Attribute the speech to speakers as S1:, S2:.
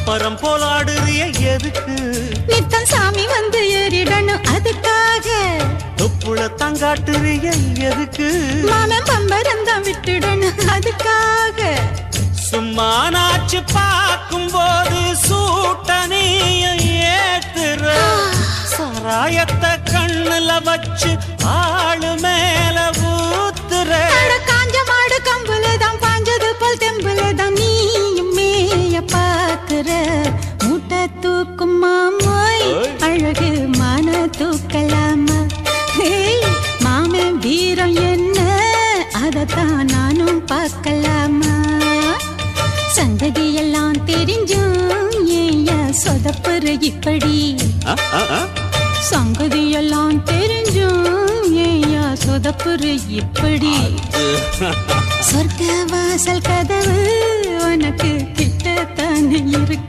S1: பம்பரம் போல் ஆடுறிய எதுக்கு?
S2: நித்தம் சாமி வந்து ஏறிடணும் அதுக்காக.
S1: தொப்புள தங்காட்டுறிய எதுக்கு?
S2: மாமன் பம்பரம் தான் விட்டுடணும் அதுக்காக.
S1: சும்மா நாச்சு பார்க்கும் போது சூட்டனைய ஏத்துற சாராயத்தை கண்ணுல வச்சு ஆளு மேல ஊத்துற.
S2: காஞ்ச மாடு கம்புலதான் பாஞ்சது போல் தெம்புலதான் நீயும் மேய பாக்குற. மூட்டை தூக்கும் மாமாய் அழகு மான தூக்கலாமா? மாமன் வீரம் என்ன அதத்தான் நானும் பார்க்கலாமா? சந்ததி எல்லாம் தெரிஞ்சும் ஏயா சொதப்புற இப்படி? சங்கதி எல்லாம் தெரிஞ்சும் ஏயா சொதப்புற இப்படி? சொர்க்க வாசல் கதவு உனக்கு கிட்டத்தானே இருக்கு.